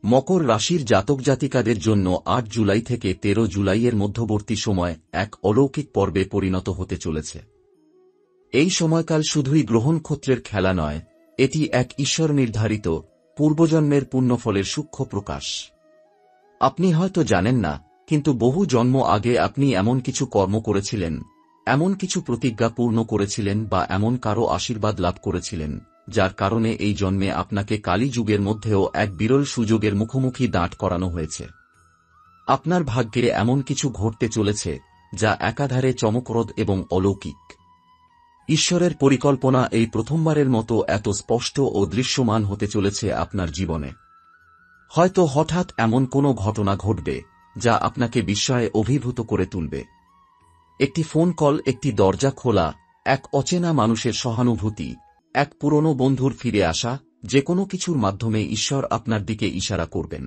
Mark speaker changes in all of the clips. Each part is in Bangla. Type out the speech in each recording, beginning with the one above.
Speaker 1: মকর রাশির জাতক জাতিকাদের জন্য ৮ জুলাই থেকে ১৩ জুলাইয়ের মধ্যবর্তী সময় এক অলৌকিক পর্বে পরিণত হতে চলেছে। এই সময়কাল শুধুই গ্রহনক্ষত্রের খেলা নয়, এটি এক ঈশ্বর নির্ধারিত পূর্বজন্মের পুণ্যফলের সূক্ষ্ম প্রকাশ। আপনি হয়তো জানেন না, কিন্তু বহু জন্ম আগে আপনি এমন কিছু কর্ম করেছিলেন, এমন কিছু প্রতিজ্ঞা পূর্ণ করেছিলেন বা এমন কারো আশীর্বাদ লাভ করেছিলেন, যার কারণে এই জন্মে আপনাকে কালী যুগের মধ্যেও এক বিরল সুযোগের মুখোমুখি দাঁড় করানো হয়েছে। আপনার ভাগ্যে এমন কিছু ঘটতে চলেছে যা একাধারে চমকপ্রদ এবং অলৌকিক। ঈশ্বরের পরিকল্পনা এই প্রথমবারের মতো এত স্পষ্ট ও দৃশ্যমান হতে চলেছে আপনার জীবনে। হয়তো হঠাৎ এমন কোনো ঘটনা ঘটবে যা আপনাকে বিস্ময়ে অভিভূত করে তুলবে। একটি ফোন কল, একটি দরজা খোলা, এক অচেনা মানুষের সহানুভূতি, এক পুরনো বন্ধুর ফিরে আসা, যে কোনো কিছুর মাধ্যমে ঈশ্বর আপনার দিকে ইশারা করবেন।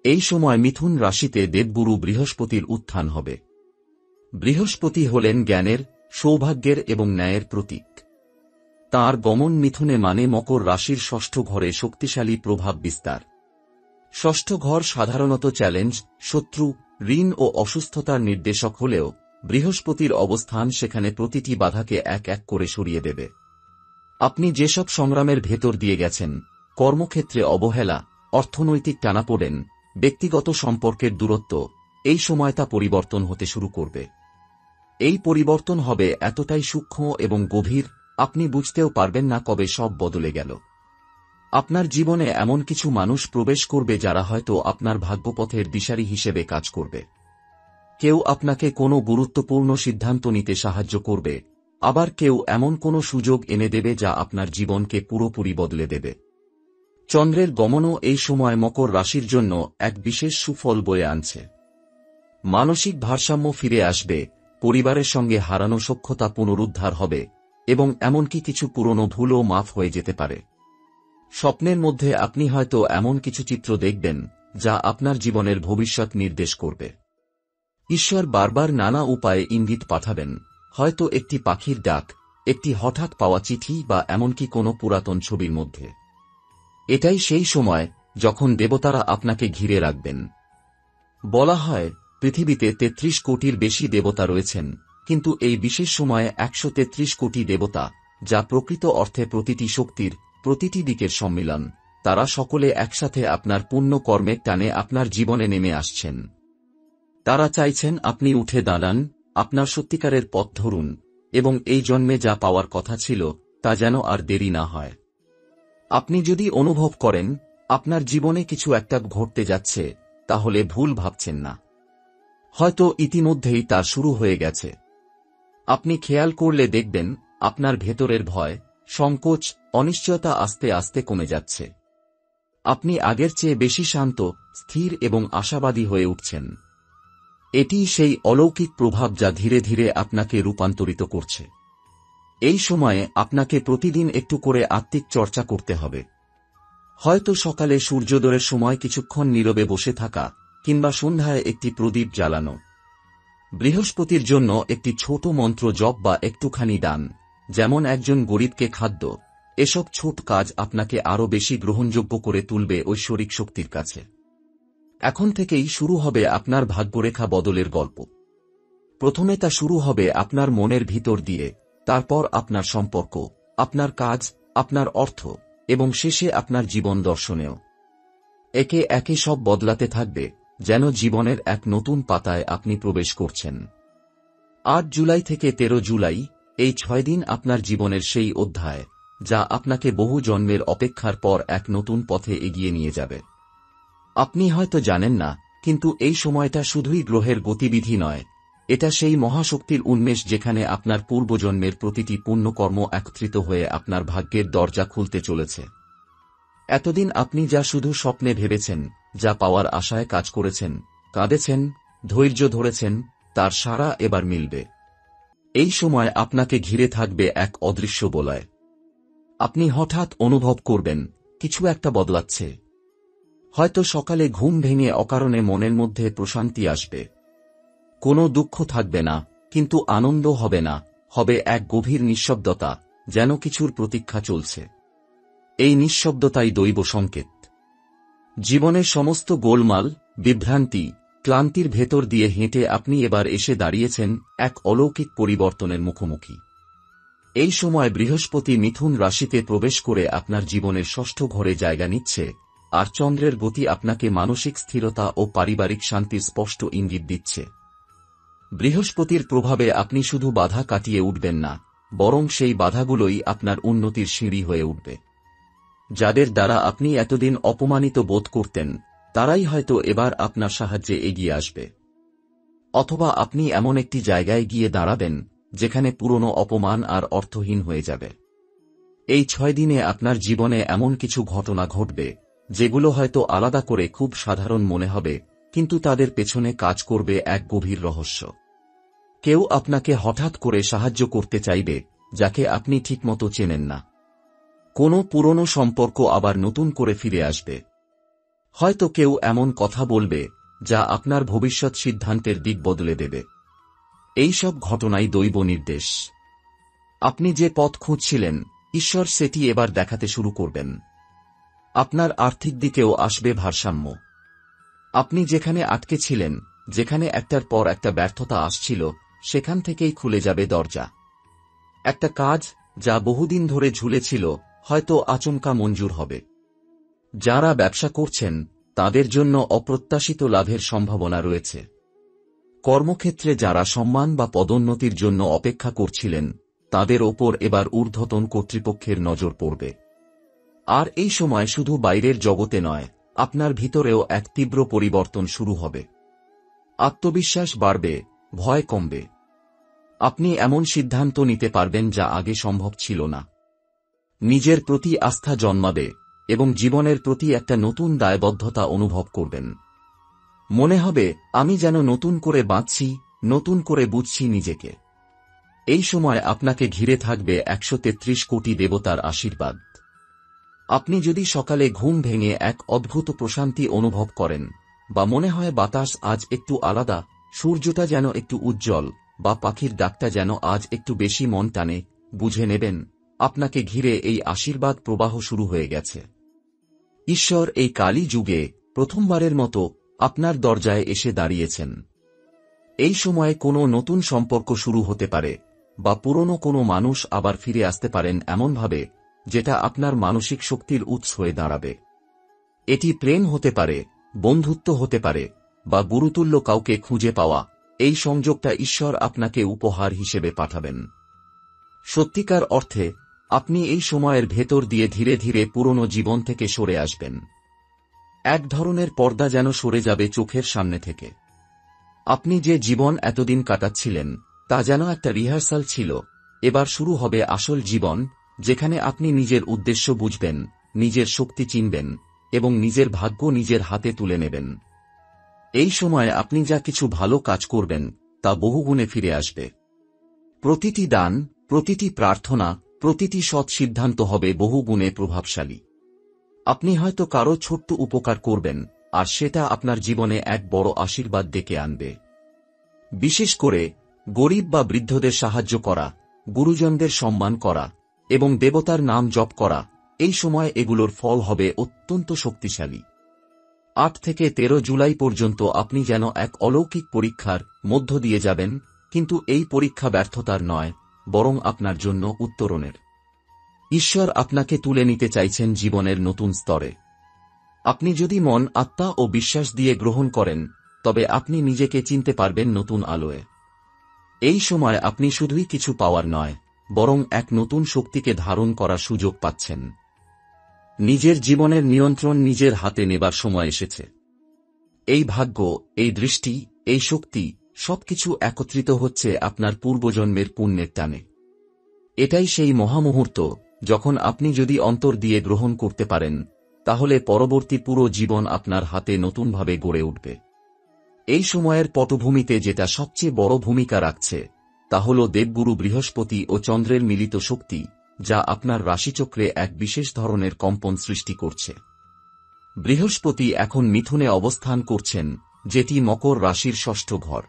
Speaker 1: এই সময় মিথুন রাশিতে দেবগুরু বৃহস্পতির উত্থান হবে। বৃহস্পতি হলেন জ্ঞানের, সৌভাগ্যের এবং ন্যায়ের প্রতীক। তাঁর গমন মিথুনে মানে মকর রাশির ষষ্ঠ ঘরে শক্তিশালী প্রভাব বিস্তার। ষষ্ঠ ঘর সাধারণত চ্যালেঞ্জ, শত্রু, ঋণ ও অসুস্থতার নির্দেশক হলেও বৃহস্পতির অবস্থান সেখানে প্রতিটি বাধাকে এক এক করে সরিয়ে দেবে। আপনি যেসব সংগ্রামের ভেতর দিয়ে গেছেন, কর্মক্ষেত্রে অবহেলা, অর্থনৈতিক টানাপোড়েন, ব্যক্তিগত সম্পর্কের দূরত্ব, এই সময় তা পরিবর্তন হতে শুরু করবে। এই পরিবর্তন হবে এতটাই সূক্ষ্ম এবং গভীর, আপনি বুঝতেও পারবেন না কবে সব বদলে গেল। আপনার জীবনে এমন কিছু মানুষ প্রবেশ করবে যারা হয়তো আপনার ভাগ্যপথের দিশারি হিসেবে কাজ করবে। কেউ আপনাকে কোনো গুরুত্বপূর্ণ সিদ্ধান্ত নিতে সাহায্য করবে, আবার কেউ এমন কোনো সুযোগ এনে দেবে যা আপনার জীবনকে পুরোপুরি বদলে দেবে। চন্দ্রের গমনও এই সময় মকর রাশির জন্য এক বিশেষ সুফল বয়ে আনছে। মানসিক ভারসাম্য ফিরে আসবে, পরিবারের সঙ্গে হারানো সখ্যতা পুনরুদ্ধার হবে এবং এমনকি কিছু পুরনো ভুলও মাফ হয়ে যেতে পারে। স্বপ্নের মধ্যে আপনি হয়তো এমন কিছু চিত্র দেখবেন যা আপনার জীবনের ভবিষ্যৎ নির্দেশ করবে। ঈশ্বর বারবার নানা উপায়ে ইঙ্গিত পাঠাবেন, হয়তো একটি পাখির ডাক, একটি হঠাৎ পাওয়া চিঠি বা এমনকি কোনো পুরাতন ছবির মধ্যে। এটাই সেই সময় যখন দেবতারা আপনাকে ঘিরে রাখবেন। বলা হয় পৃথিবীতে ৩৩ কোটির বেশি দেবতা রয়েছেন, কিন্তু এই বিশেষ সময়ে ১৩৩ কোটি দেবতা, যা প্রকৃত অর্থে প্রতিটি শক্তির, প্রতিটি দিকের সম্মিলন, তারা সকলে একসাথে আপনার পুণ্য কর্মের টানে আপনার জীবনে নেমে আসছেন। তারা চাইছেন আপনি উঠে দাঁড়ান, আপনার সত্যিকারের পথ ধরুন এবং এই জন্মে যা পাওয়ার কথা ছিল তা যেন আর দেরি না হয়। আপনি যদি অনুভব করেন আপনার জীবনে কিছু একটা ঘটতে যাচ্ছে, তাহলে ভুল ভাবছেন না। হয়তো ইতিমধ্যেই তা শুরু হয়ে গেছে। আপনি খেয়াল করলে দেখবেন আপনার ভেতরের ভয়, সংকোচ, অনিশ্চয়তা আস্তে আস্তে কমে যাচ্ছে। আপনি আগের চেয়ে বেশি শান্ত, স্থির এবং আশাবাদী হয়ে উঠছেন। এটিই সেই অলৌকিক প্রভাব যা ধীরে ধীরে আপনাকে রূপান্তরিত করছে। এই সময়ে আপনাকে প্রতিদিন একটু করে আত্মিক চর্চা করতে হবে। হয়তো সকালে সূর্যোদয়ের সময় কিছুক্ষণ নীরবে বসে থাকা, কিংবা সন্ধ্যায় একটি প্রদীপ জ্বালানো। বৃহস্পতির জন্য একটি ছোট মন্ত্র জপ বা একটুখানি দান, যেমন একজন গরিবকে খাদ্য, এসব ছোট কাজ আপনাকে আরও বেশি গ্রহণযোগ্য করে তুলবে ঐশ্বরিক শক্তির কাছে। এখন থেকেই শুরু হবে আপনার ভাগ্যরেখা বদলের গল্প। প্রথমে তা শুরু হবে আপনার মনের ভিতর দিয়ে, তারপর আপনার সম্পর্ক, আপনার কাজ, আপনার অর্থ এবং শেষে আপনার জীবন দর্শনেও। একে একে সব বদলাতে থাকবে, যেন জীবনের এক নতুন পাতায় আপনি প্রবেশ করছেন। ৮ জুলাই থেকে ১৩ জুলাই, এই ৬ দিন আপনার জীবনের সেই অধ্যায় যা আপনাকে বহু জন্মের অপেক্ষার পর এক নতুন পথে এগিয়ে নিয়ে যাবে। আপনি হয়তো জানেন না, কিন্তু এই সময়টা শুধুই গ্রহের গতিবিধি নয়, এটা সেই মহাশক্তির উন্মেষ যেখানে আপনার পূর্বজন্মের প্রতিটি পুণ্যকর্ম একত্রিত হয়ে আপনার ভাগ্যের দরজা খুলতে চলেছে। এতদিন আপনি যা শুধু স্বপ্নে ভেবেছেন, যা পাওয়ার আশায় কাজ করেছেন, কাঁদেছেন, ধৈর্য ধরেছেন, তার সাড়া এবার মিলবে। এই সময় আপনাকে ঘিরে থাকবে এক অদৃশ্য বলয়। আপনি হঠাৎ অনুভব করবেন কিছু একটা বদলাচ্ছে। হয়তো সকালে ঘুম ভেঙে অকারণে মনের মধ্যে প্রশান্তি আসবে। কোনো দুঃখ থাকবে না, কিন্তু আনন্দ হবে না, হবে এক গভীর নিঃশব্দতা, যেন কিছুর প্রতীক্ষা চলছে। এই নিঃশব্দতাই দৈব সংকেত। জীবনের সমস্ত গোলমাল, বিভ্রান্তি, ক্লান্তির ভেতর দিয়ে হেঁটে আপনি এবার এসে দাঁড়িয়েছেন এক অলৌকিক পরিবর্তনের মুখোমুখি। এই সময় বৃহস্পতি মিথুন রাশিতে প্রবেশ করে আপনার জীবনের ষষ্ঠ ঘরে জায়গা নিচ্ছে, আর চন্দ্রের গতি আপনাকে মানসিক স্থিরতা ও পারিবারিক শান্তির স্পষ্ট ইঙ্গিত দিচ্ছে। বৃহস্পতির প্রভাবে আপনি শুধু বাধা কাটিয়ে উঠবেন না, বরং সেই বাধাগুলোই আপনার উন্নতির সিঁড়ি হয়ে উঠবে। যাদের দ্বারা আপনি এতদিন অপমানিত বোধ করতেন, তারাই হয়তো এবার আপনার সাহায্যে এগিয়ে আসবে। অথবা আপনি এমন একটি জায়গায় গিয়ে দাঁড়াবেন যেখানে পুরনো অপমান আর অর্থহীন হয়ে যাবে। এই 6 দিনে আপনার জীবনে এমন কিছু ঘটনা ঘটবে যেগুলো হয়তো আলাদা করে খুব সাধারণ মনে হবে, কিন্তু তাদের পেছনে কাজ করবে এক গভীর রহস্য। কেউ আপনাকে হঠাৎ করে সাহায্য করতে চাইবে যাকে আপনি ঠিকমতো চেনেন না। কোনো পুরনো সম্পর্ক আবার নতুন করে ফিরে আসবে। হয়তো কেউ এমন কথা বলবে যা আপনার ভবিষ্যৎ সিদ্ধান্তের দিক বদলে দেবে। এই সব ঘটনাই দৈব নির্দেশ। আপনি যে পথ খুঁজছিলেন, ঈশ্বর সেটি এবার দেখাতে শুরু করবেন। আপনার আর্থিক দিকেও আসবে ভারসাম্য। আপনি যেখানে আটকে ছিলেন, যেখানে একটার পর একটা ব্যর্থতা আসছিল, সেখান থেকেই খুলে যাবে দরজা। একটা কাজ যা বহুদিন ধরে ঝুলেছিল হয়তো আচমকা মঞ্জুর হবে। যারা ব্যবসা করছেন তাদের জন্য অপ্রত্যাশিত লাভের সম্ভাবনা রয়েছে। কর্মক্ষেত্রে যারা সম্মান বা পদোন্নতির জন্য অপেক্ষা করছিলেন, তাদের ওপর এবার ঊর্ধ্বতন কর্তৃপক্ষের নজর পড়বে। আর এই সময় শুধু বাইরের জগতে নয়, আপনার ভিতরেও এক তীব্র পরিবর্তন শুরু হবে। আত্মবিশ্বাস বাড়বে, ভয় কমবে। আপনি এমন সিদ্ধান্ত নিতে পারবেন যা আগে সম্ভব ছিল না। নিজের প্রতি আস্থা জন্মাবে এবং জীবনের প্রতি একটা নতুন দায়বদ্ধতা অনুভব করবেন। মনে হবে আমি যেন নতুন করে বাঁচছি, নতুন করে বুঝছি নিজেকে। এই সময় আপনাকে ঘিরে থাকবে 133 কোটি দেবতার আশীর্বাদ। আপনি যদি সকালে ঘুম ভেঙে এক অদ্ভুত প্রশান্তি অনুভব করেন, বা মনে হয় বাতাস আজ একটু আলাদা, সূর্যটা যেন একটু উজ্জ্বল, বা পাখির ডাকটা যেন আজ একটু বেশি মন টানে, বুঝে নেবেন আপনাকে ঘিরে এই আশীর্বাদ প্রবাহ শুরু হয়ে গেছে। ঈশ্বর এই কালী যুগে প্রথমবারের মতো আপনার দরজায় এসে দাঁড়িয়েছেন। এই সময়ে কোনো নতুন সম্পর্ক শুরু হতে পারে, বা পুরনো কোনো মানুষ আবার ফিরে আসতে পারেন এমনভাবে যেটা আপনার মানসিক শক্তির উৎস হয়ে দাঁড়াবে। এটি প্রেম হতে পারে, বন্ধুত্ব হতে পারে, বা গুরুতুল্য কাউকে খুঁজে পাওয়া। এই সংযোগটা ঈশ্বর আপনাকে উপহার হিসেবে পাঠাবেন। সত্যিকার অর্থে আপনি এই সময়ের ভেতর দিয়ে ধীরে ধীরে পুরনো জীবন থেকে সরে আসবেন। এক ধরনের পর্দা যেন সরে যাবে চোখের সামনে থেকে। আপনি যে জীবন এতদিন কাটাচ্ছিলেন তা যেন একটা রিহার্সাল ছিল। এবার শুরু হবে আসল জীবন, যেখানে আপনি নিজের উদ্দেশ্য বুঝবেন, নিজের শক্তি চিনবেন এবং নিজের ভাগ্য নিজের হাতে তুলে নেবেন। এই সময়ে আপনি যা কিছু ভালো কাজ করবেন তা বহুগুণে ফিরে আসবে। প্রতিটি দান, প্রতিটি প্রার্থনা, প্রতিটি সৎ সিদ্ধান্ত হবে বহুগুণে প্রভাবশালী। আপনি হয়তো কারো ছোট্ট উপকার করবেন, আর সেটা আপনার জীবনে এক বড় আশীর্বাদ ডেকে আনবে। বিশেষ করে গরিব বা বৃদ্ধদের সাহায্য করা, গুরুজনদের সম্মান করা এবং দেবতার নাম জপ করা, এই সময় এগুলোর ফল হবে অত্যন্ত শক্তিশালী। 8 থেকে 13 জুলাই পর্যন্ত আপনি যেন এক অলৌকিক পরীক্ষার মধ্য দিয়ে যাবেন, কিন্তু এই পরীক্ষা ব্যর্থতার নয়, বরং আপনার জন্য উত্তরণের। ঈশ্বর আপনাকে তুলে নিতে চাইছেন জীবনের নতুন স্তরে। আপনি যদি মন, আত্মা ও বিশ্বাস দিয়ে গ্রহণ করেন, তবে আপনি নিজেকে চিনতে পারবেন নতুন আলোয়। এই সময় আপনি শুধুই কিছু পাওয়ার নয়, বরং এক নতুন শক্তিকে ধারণ করার সুযোগ পাচ্ছেন। নিজের জীবনের নিয়ন্ত্রণ নিজের হাতে নেবার সময় এসেছে। এই ভাগ্য, এই দৃষ্টি, এই শক্তি সবকিছু একত্রিত হচ্ছে আপনার পূর্বজন্মের পুণ্যের টানে। এটাই সেই মহামুহূর্ত যখন আপনি যদি অন্তর দিয়ে গ্রহণ করতে পারেন, তাহলে পরবর্তী পুরো জীবন আপনার হাতে নতুনভাবে গড়ে উঠবে। এই সময়ের পটভূমিতে যেটা সবচেয়ে বড় ভূমিকা রাখছে তা হল দেবগুরু বৃহস্পতি ও চন্দ্রের মিলিত শক্তি, যা আপনার রাশিচক্রে এক বিশেষ ধরনের কম্পন সৃষ্টি করছে। বৃহস্পতি এখন মিথুনে অবস্থান করছেন, যেটি মকর রাশির ষষ্ঠ ঘর।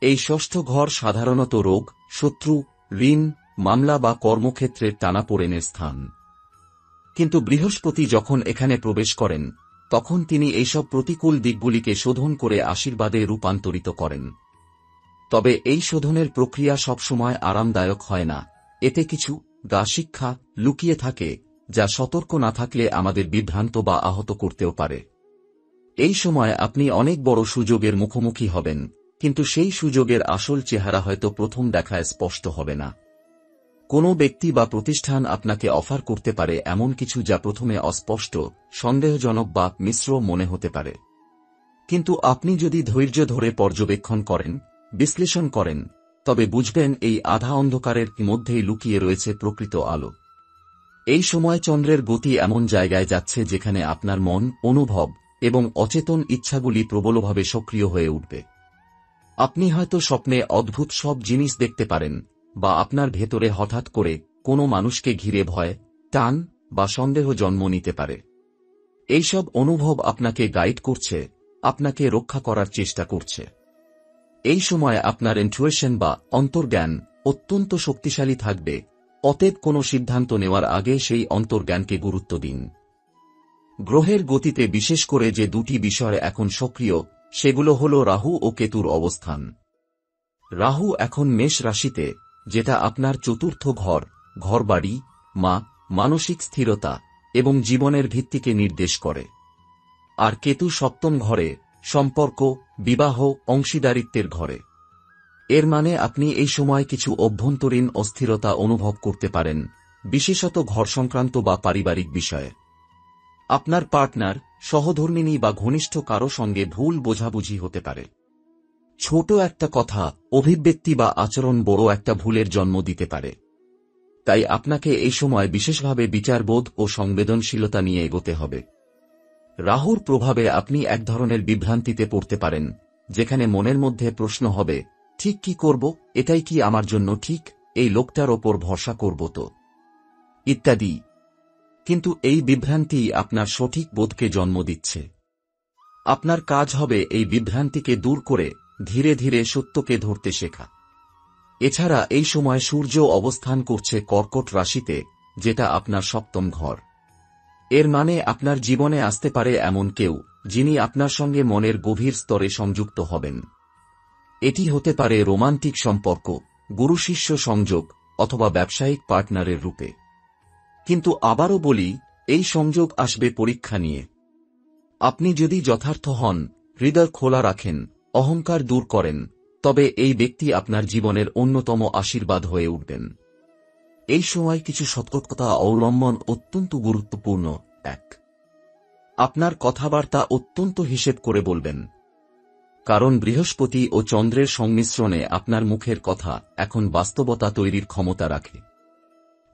Speaker 1: এই ষষ্ঠ ঘর সাধারণত রোগ, শত্রু, ঋণ, মামলা বা কর্মক্ষেত্রের টানাপোড়েনের স্থান। কিন্তু বৃহস্পতি যখন এখানে প্রবেশ করেন, তখন তিনি এইসব প্রতিকূল দিকগুলিকে শোধন করে আশীর্বাদে রূপান্তরিত করেন। তবে এই শোধনের প্রক্রিয়া সবসময় আরামদায়ক হয় না, এতে কিছু শিক্ষা লুকিয়ে থাকে যা সতর্ক না থাকলে আমাদের বিভ্রান্ত বা আহত করতেও পারে। এই সময় আপনি অনেক বড় সুযোগের মুখোমুখি হবেন, কিন্তু সেই সুযোগের আসল চেহারা হয়তো প্রথম দেখায় স্পষ্ট হবে না। কোনো ব্যক্তি বা প্রতিষ্ঠান আপনাকে অফার করতে পারে এমন কিছু যা প্রথমে অস্পষ্ট, সন্দেহজনক বা মিশ্র মনে হতে পারে। কিন্তু আপনি যদি ধৈর্য ধরে পর্যবেক্ষণ করেন, বিশ্লেষণ করেন, তবে বুঝবেন এই আধা অন্ধকারের মধ্যেই লুকিয়ে রয়েছে প্রকৃত আলো। এই সময় চন্দ্রের গতি এমন জায়গায় যাচ্ছে যেখানে আপনার মন, অনুভব এবং অচেতন ইচ্ছাগুলি প্রবলভাবে সক্রিয় হয়ে উঠবে। আপনি হয়তো স্বপ্নে অদ্ভুত সব জিনিস দেখতে পারেন, বা আপনার ভেতরে হঠাৎ করে কোনো মানুষকে ঘিরে ভয়, টান বা সন্দেহ জন্ম নিতে পারে। এইসব অনুভব আপনাকে গাইড করছে, আপনাকে রক্ষা করার চেষ্টা করছে। এই সময় আপনার ইনটুইশন বা অন্তর্জ্ঞান অত্যন্ত শক্তিশালী থাকবে, অতএব কোনো সিদ্ধান্ত নেওয়ার আগে সেই অন্তর্জ্ঞানকে গুরুত্ব দিন। গ্রহের গতিতে বিশেষ করে যে দুটি বিষয় এখন সক্রিয়, সেগুলো হল রাহু ও কেতুর অবস্থান। রাহু এখন মেষ রাশিতে, যেটা আপনার চতুর্থ ঘর, ঘরবাড়ি, মানসিক স্থিরতা এবং জীবনের ভিত্তিকে নির্দেশ করে। আর কেতু সপ্তম ঘরে, সম্পর্ক, বিবাহ, অংশীদারিত্বের ঘরে। এর মানে আপনি এই সময় কিছু অভ্যন্তরীণ অস্থিরতা অনুভব করতে পারেন, বিশেষত ঘর সংক্রান্ত বা পারিবারিক বিষয়ে। আপনার পার্টনার, সহধর্মিণী বা ঘনিষ্ঠ কারো সঙ্গে ভুল বোঝাবুঝি হতে পারে। ছোট একটা কথা, অভিব্যক্তি বা আচরণ বড় একটা ভুলের জন্ম দিতে পারে। তাই আপনাকে এই সময় বিশেষভাবে বিচারবোধ ও সংবেদনশীলতা নিয়ে এগোতে হবে। রাহুর প্রভাবে আপনি এক ধরনের বিভ্রান্তিতে পড়তে পারেন, যেখানে মনের মধ্যে প্রশ্ন হবে, ঠিক কি করব, এটাই কি আমার জন্য ঠিক, এই লোকটার ওপর ভরসা করব তো, ইত্যাদি। কিন্তু এই বিভ্রান্তি আপনার সঠিক বোধকে জন্ম দিচ্ছে। আপনার কাজ হবে এই বিভ্রান্তিকে দূর করে ধীরে ধীরে সত্যকে ধরতে শেখা। এছাড়া এই সময় সূর্য অবস্থান করছে কর্কট রাশিতে, যেটা আপনার সপ্তম ঘর। এর মানে আপনার জীবনে আসতে পারে এমন কেউ, যিনি আপনার সঙ্গে মনের গভীর স্তরে সংযুক্ত হবেন। এটি হতে পারে রোমান্টিক সম্পর্ক, গুরু শিষ্য সংযোগ, অথবা ব্যবসায়িক পার্টনারের রূপে। কিন্তু আবারও বলি, এই সংযোগ আসবে পরীক্ষা নিয়ে। আপনি যদি যথার্থ হন, হৃদয় খোলা রাখেন, অহংকার দূর করেন, তবে এই ব্যক্তি আপনার জীবনের অন্যতম আশীর্বাদ হয়ে উঠবেন। এই সময় কিছু সতর্কতা অবলম্বন অত্যন্ত গুরুত্বপূর্ণ। 1. আপনার কথাবার্তা অত্যন্ত হিসেব করে বলবেন, কারণ বৃহস্পতি ও চন্দ্রের সংমিশ্রণে আপনার মুখের কথা এখন বাস্তবতা তৈরির ক্ষমতা রাখে।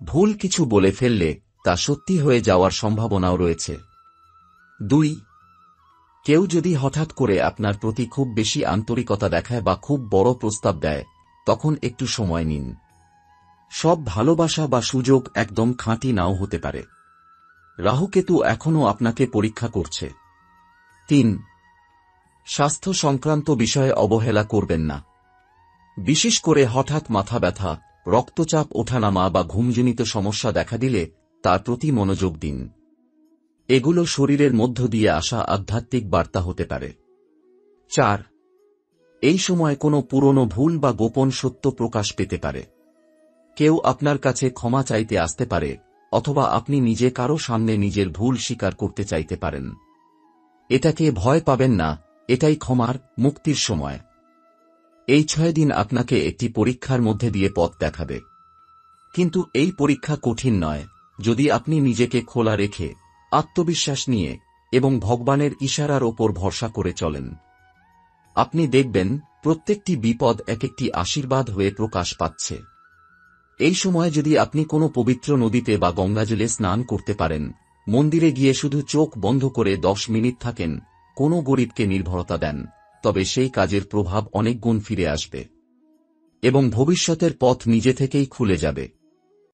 Speaker 1: ভুল কিছু বলে ফেললে তা সত্যি হয়ে যাওয়ার সম্ভাবনাও রয়েছে। 2. কেউ যদি হঠাৎ করে আপনার প্রতি খুব বেশি আন্তরিকতা দেখায় বা খুব বড় প্রস্তাব দেয়, তখন একটু সময় নিন। সব ভালোবাসা বা সুযোগ একদম খাঁটি নাও হতে পারে। রাহুকেতু এখনও আপনাকে পরীক্ষা করছে। 3. স্বাস্থ্য সংক্রান্ত বিষয়ে অবহেলা করবেন না। বিশেষ করে হঠাৎ মাথা ব্যথা, রক্তচাপ ওঠানামা বা ঘুমজনিত সমস্যা দেখা দিলে তার প্রতি মনোযোগ দিন। এগুলো শরীরের মধ্য দিয়ে আসা আধ্যাত্মিক বার্তা হতে পারে। 4. এই সময় কোনো পুরনো ভুল বা গোপন সত্য প্রকাশ পেতে পারে। কেউ আপনার কাছে ক্ষমা চাইতে আসতে পারে, অথবা আপনি নিজে কারো সামনে নিজের ভুল স্বীকার করতে চাইতে পারেন। এটাকে ভয় পাবেন না, এটাই ক্ষমার, মুক্তির সময়। এই 6 দিন আপনাকে একটি পরীক্ষার মধ্যে দিয়ে পথ দেখাবে। কিন্তু এই পরীক্ষা কঠিন নয়, যদি আপনি নিজেকে খোলা রেখে, আত্মবিশ্বাস নিয়ে এবং ভগবানের ইশারার ওপর ভরসা করে চলেন। আপনি দেখবেন প্রত্যেকটি বিপদ এক একটি আশীর্বাদ হয়ে প্রকাশ পাচ্ছে। এই সময় যদি আপনি কোনো পবিত্র নদীতে বা গঙ্গাজলে স্নান করতে পারেন, মন্দিরে গিয়ে শুধু চোখ বন্ধ করে 10 মিনিট থাকেন, কোনো গরিবকে নির্ভরতা দেন, তবে সেই কাজের প্রভাব অনেক গুণ ফিরে আসবে এবং ভবিষ্যতের পথ নিজে থেকেই খুলে যাবে।